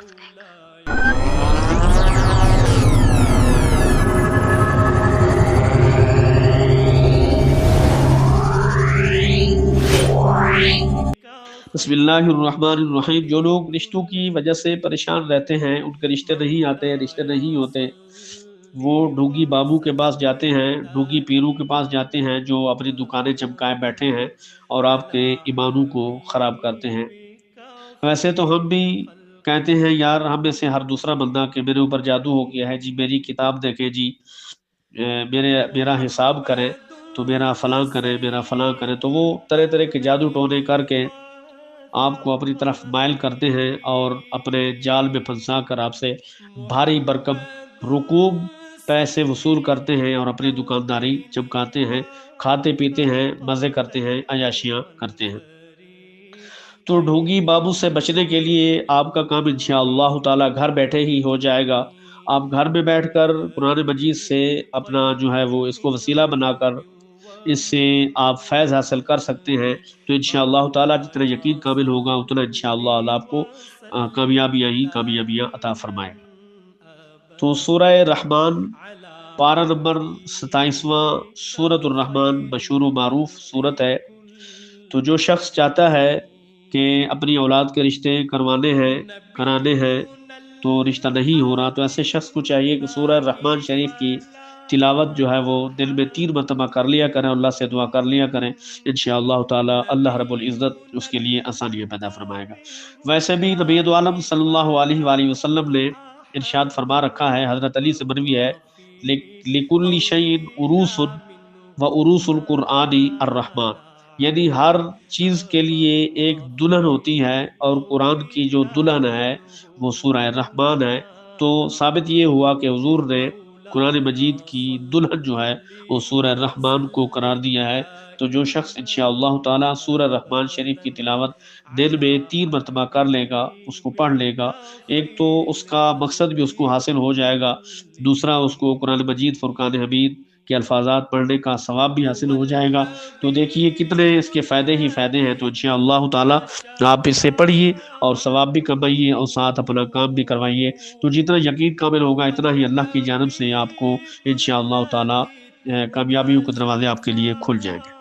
بسم اللہ الرحمن الرحیم۔ جو لوگ رشتوں کی وجہ سے پریشان رہتے ہیں، ان کے رشتے نہیں آتے، رشتے نہیں ہوتے، وہ ڈھونگی بابو کے پاس جاتے ہیں، ڈھونگی پیرو کے پاس جاتے ہیں، جو اپنی دکانیں چمکائے بیٹھے ہیں اور آپ کے ایمانوں کو خراب کرتے ہیں۔ ویسے تو ہم بھی کہتے ہیں یار، ہم میں سے ہر دوسرا بندہ کہ میرے اوپر جادو ہو گیا ہے جی، میری کتاب دیکھیں جی، میرا حساب کریں تو میرا فلاں کریں، میرا فلاں کریں، تو وہ طرح طرح کے جادو ٹونے کر کے آپ کو اپنی طرف مائل کرتے ہیں اور اپنے جال میں پھنسا کر آپ سے بھاری برکم رقوم پیسے وصول کرتے ہیں اور اپنی دکانداری چمکاتے ہیں، کھاتے پیتے ہیں، مزے کرتے ہیں، عیاشیاں کرتے ہیں۔ تو ڈھونگی بابو سے بچنے کے لیے آپ کا کام انشاءاللہ تعالی گھر بیٹھے ہی ہو جائے گا۔ آپ گھر میں بیٹھ کر قرآن مجید سے اپنا جو ہے وہ اس کو وسیلہ بنا کر اس سے آپ فیض حاصل کر سکتے ہیں۔ تو انشاءاللہ تعالی جتنا یقین کامل ہوگا اتنا انشاءاللہ اللہ آپ کو کامیابیاں ہی کامیابیاں عطا فرمائے گا۔ تو سورہ رحمان پارہ نمبر 27واں، سورۃ الرحمن مشہور و معروف سورت ہے۔ تو جو شخص چاہتا ہے کہ اپنی اولاد کے رشتے کرانے ہیں تو رشتہ نہیں ہو رہا، تو ایسے شخص کو چاہیے کہ سورہ الرحمن شریف کی تلاوت جو ہے وہ دن میں 3 مرتبہ کر لیا کریں، اللہ سے دعا کر لیا کریں، انشاءاللہ تعالی اللہ رب العزت اس کے لیے آسانیاں پیدا فرمائے گا۔ ویسے بھی نبی عالم صلی اللہ علیہ وآلہ وسلم نے ارشاد فرما رکھا ہے، حضرت علی سے مروی ہے، لِكُلِّ شَيْءٍ عُرُوسٌ وَعُرُوسُ الْقُرْآنِ الرحمن، یعنی ہر چیز کے لیے ایک دلہن ہوتی ہے اور قرآن کی جو دلہن ہے وہ سورہ الرحمن ہے۔ تو ثابت یہ ہوا کہ حضور نے قرآن مجید کی دلہن جو ہے وہ سورہ الرحمن کو قرار دیا ہے۔ تو جو شخص انشاءاللہ تعالی سورہ الرحمن شریف کی تلاوت دن میں 3 مرتبہ کر لے گا، اس کو پڑھ لے گا، ایک تو اس کا مقصد بھی اس کو حاصل ہو جائے گا، دوسرا اس کو قرآن مجید فرقان حمید کے الفاظات پڑھنے کا ثواب بھی حاصل ہو جائے گا۔ تو دیکھیے کتنے اس کے فائدے ہی فائدے ہیں۔ تو انشاءاللہ تعالی آپ اس سے پڑھیے اور ثواب بھی کمائیے اور ساتھ اپنا کام بھی کروائیے۔ تو جتنا یقین کامل ہوگا اتنا ہی اللہ کی جانب سے آپ کو انشاءاللہ تعالی کامیابیوں کے دروازے آپ کے لیے کھل جائیں گے۔